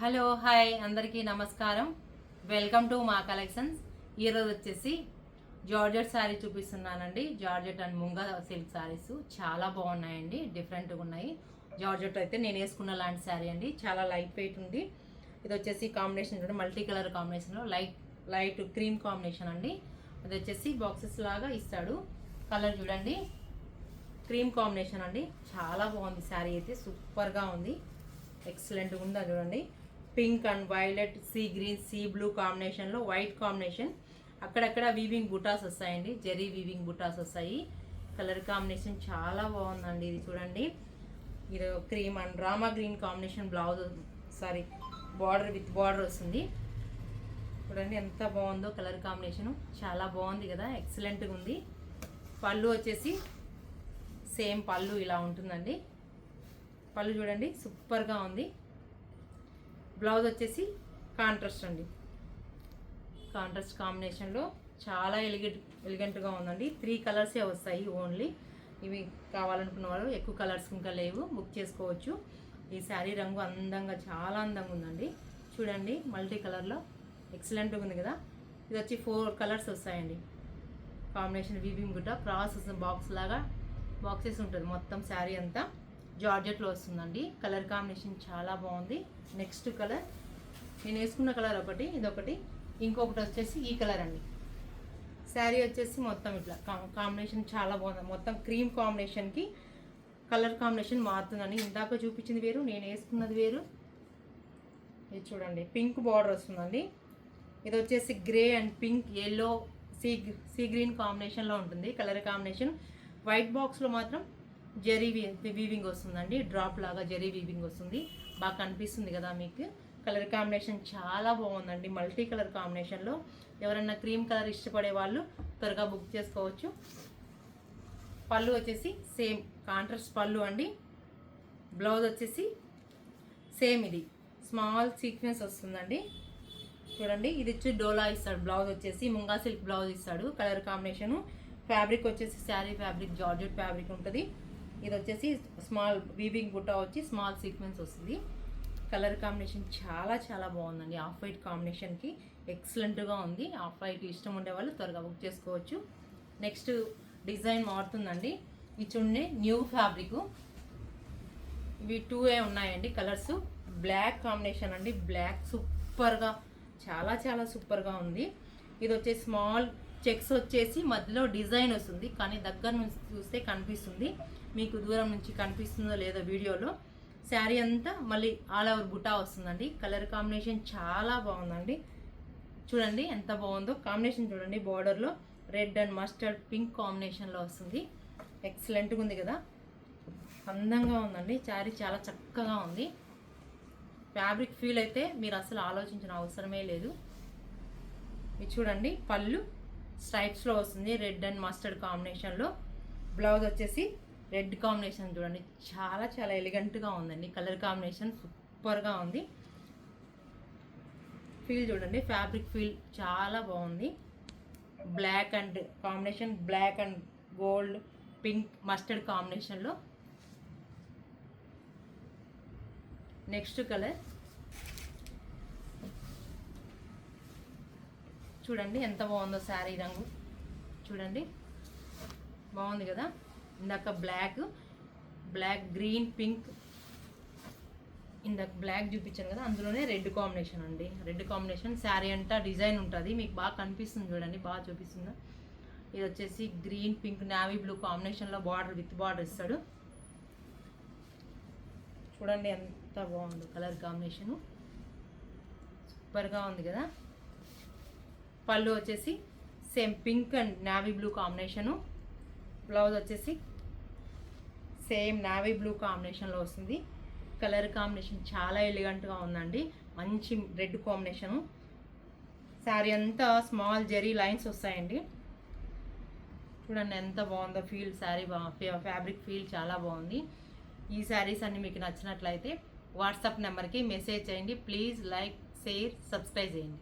Hello hi అందరికీ నమస్కారం. Welcome to మా కలెక్షన్స్. ఈరోజు వచ్చేసి జార్జెట్ శారీ చూపిస్తున్నానండి. Georgette and munga silk saris చాలా బాగున్నాయండి, డిఫరెంట్గా ఉన్నాయి. జార్జెట్ అయితే నేను వేసుకున్న లాంటి శారీ అండి, చాలా లైట్ వెయిట్ ఉంది. ఇది వచ్చేసి కాంబినేషన్ చూడండి, మల్టీ కలర్ కాంబినేషన్లో లైట్ క్రీమ్ కాంబినేషన్ అండి. అది వచ్చేసి బాక్సెస్ లాగా ఇస్తాడు. కలర్ చూడండి, క్రీమ్ కాంబినేషన్ అండి, చాలా బాగుంది. శారీ అయితే సూపర్గా ఉంది, ఎక్సలెంట్గా ఉందా చూడండి. Pink and violet, sea green, sea blue కాంబినేషన్లో వైట్ కాంబినేషన్. అక్కడక్కడ వీవింగ్ బుటాస్ వస్తాయండి, జెరీ వీవింగ్ బుటాస్ వస్తాయి. కలర్ కాంబినేషన్ చాలా బాగుందండి. ఇది చూడండి, ఇది cream and Rama green combination blouse, sorry border with border వస్తుంది. చూడండి ఎంత బాగుందో కలర్ కాంబినేషను, చాలా బాగుంది కదా, ఎక్సలెంట్గా ఉంది. పళ్ళు వచ్చేసి సేమ్ పళ్ళు ఇలా ఉంటుందండి. పళ్ళు చూడండి సూపర్గా ఉంది. బ్లౌజ్ వచ్చేసి కాంట్రాస్ట్ అండి, కాంట్రాస్ట్ కాంబినేషన్లో చాలా ఎలిగెంట్గా ఉందండి. 3 కలర్సే వస్తాయి ఓన్లీ. ఇవి కావాలనుకున్న వాళ్ళు, ఎక్కువ కలర్స్ ఇంకా లేవు, బుక్ చేసుకోవచ్చు. ఈ శారీ రంగు అందంగా, చాలా అందంగా ఉందండి. చూడండి మల్టీ కలర్లో ఎక్సలెంట్గా ఉంది కదా. ఇది వచ్చి 4 కలర్స్ వస్తాయండి. కాంబినేషన్ వీవింగ్ కూడా ప్రాసెస్ బాక్స్ లాగా బాక్సెస్ ఉంటుంది మొత్తం. శారీ అంతా జార్జెట్లో వస్తుందండి. కలర్ కాంబినేషన్ చాలా బాగుంది. నెక్స్ట్ కలర్ నేను వేసుకున్న కలర్ ఒకటి, ఇదొకటి, ఇంకొకటి వచ్చేసి ఈ కలర్ అండి. శారీ వచ్చేసి మొత్తం ఇట్లా కాంబినేషన్ చాలా బాగుంది. మొత్తం క్రీమ్ కాంబినేషన్కి కలర్ కాంబినేషన్ మారుతుందండి. ఇందాక చూపించింది వేరు, నేను వేసుకున్నది వేరు. ఇది చూడండి, పింక్ బార్డర్ వస్తుందండి. ఇది వచ్చేసి grey and pink, yellow, sea green కాంబినేషన్లో ఉంటుంది కలర్ కాంబినేషన్. వైట్ బాక్స్లో మాత్రం జెరీ వీవింగ్ వస్తుందండి, డ్రాప్ లాగా జెరీ వీవింగ్ వస్తుంది. బాగా కనిపిస్తుంది కదా మీకు. కలర్ కాంబినేషన్ చాలా బాగుందండి, మల్టీ కలర్ కాంబినేషన్లో. ఎవరైనా క్రీమ్ కలర్ ఇష్టపడే వాళ్ళు త్వరగా బుక్ చేసుకోవచ్చు. పళ్ళు వచ్చేసి సేమ్ కాంట్రాస్ట్ పళ్ళు అండి. బ్లౌజ్ వచ్చేసి సేమ్, ఇది స్మాల్ సీక్వెన్స్ వస్తుందండి. చూడండి, ఇది వచ్చి డోలా ఇస్తాడు. బ్లౌజ్ వచ్చేసి ముంగా సిల్క్ బ్లౌజ్ ఇస్తాడు. Colour combination. ఫ్యాబ్రిక్ వచ్చేసి శారీ ఫ్యాబ్రిక్ జార్జెట్ ఫ్యాబ్రిక్ ఉంటుంది. ఇది వచ్చేసి స్మాల్ వీవింగ్ బుట్ట వచ్చి స్మాల్ సీక్వెన్స్ వస్తుంది. కలర్ కాంబినేషన్ చాలా చాలా బాగుందండి. ఆఫ్ వైట్ కాంబినేషన్కి ఎక్సలెంట్గా ఉంది. ఆఫ్ వైట్ ఇష్టం ఉండే వాళ్ళు త్వరగా బుక్ చేసుకోవచ్చు. నెక్స్ట్ డిజైన్ మారుతుందండి. ఈ చూడండి, న్యూ ఫ్యాబ్రిక్. ఇవి 2 ఉన్నాయండి కలర్స్. బ్లాక్ కాంబినేషన్ అండి, బ్లాక్ సూపర్గా, చాలా చాలా సూపర్గా ఉంది. ఇది వచ్చేసి స్మాల్ చెక్స్ వచ్చేసి మధ్యలో డిజైన్ వస్తుంది, కానీ దగ్గర నుంచి చూస్తే కనిపిస్తుంది. మీకు దూరం నుంచి కనిపిస్తుందో లేదో వీడియోలో. శారీ అంతా మళ్ళీ ఆల్ ఓవర్ బుటా వస్తుందండి. కలర్ కాంబినేషన్ చాలా బాగుందండి. చూడండి ఎంత బాగుందో కాంబినేషన్. చూడండి బార్డర్లో రెడ్ అండ్ మస్టర్డ్ పింక్ కాంబినేషన్లో వస్తుంది. ఎక్సలెంట్గా ఉంది కదా, అందంగా ఉందండి. శారీ చాలా చక్కగా ఉంది. ఫ్యాబ్రిక్ ఫీల్ అయితే మీరు అసలు ఆలోచించిన అవసరమే లేదు. ఇది చూడండి, పళ్ళు స్ట్రైప్స్లో వస్తుంది, రెడ్ అండ్ మస్టర్డ్ కాంబినేషన్లో. బ్లౌజ్ వచ్చేసి రెడ్ కాంబినేషన్. చూడండి చాలా చాలా ఎలిగెంట్గా ఉందండి. కలర్ కాంబినేషన్ సూపర్గా ఉంది. ఫీల్ చూడండి, ఫ్యాబ్రిక్ ఫీల్ చాలా బాగుంది. Black and combination, black and gold, pink, mustard కాంబినేషన్లో. నెక్స్ట్ కలర్ చూడండి ఎంత బాగుందో. శారీ రంగు చూడండి, బాగుంది కదా. ఇందాక బ్లాక్ గ్రీన్ పింక్, ఇందాక బ్లాక్ చూపించాను కదా, అందులోనే రెడ్ కాంబినేషన్ అండి. Red combination. శారీ అంతా డిజైన్ ఉంటుంది, మీకు బాగా కనిపిస్తుంది చూడండి, బాగా చూపిస్తుందా. ఇది వచ్చేసి గ్రీన్ పింక్ నావీ బ్లూ కాంబినేషన్లో బార్డర్ విత్ బార్డర్ ఇస్తాడు. చూడండి ఎంత బాగుందో కలర్ కాంబినేషను, సూపర్గా ఉంది కదా. పళ్ళు వచ్చేసి same pink and navy blue combination. Blouse వచ్చేసి సేమ్ నావీ బ్లూ కాంబినేషన్లో వస్తుంది. కలర్ కాంబినేషన్ చాలా ఎలిగెంట్గా ఉందండి, మంచి రెడ్ కాంబినేషను. శారీ అంతా స్మాల్ జెరీ లైన్స్ వస్తాయండి. చూడండి ఎంత బాగుందో ఫీల్. శారీ ఫ్యాబ్రిక్ ఫీల్ చాలా బాగుంది. ఈ శారీస్ అన్ని మీకు నచ్చినట్లయితే వాట్సాప్ నెంబర్కి మెసేజ్ చేయండి. ప్లీజ్ లైక్, షేర్, సబ్స్క్రైబ్ చేయండి.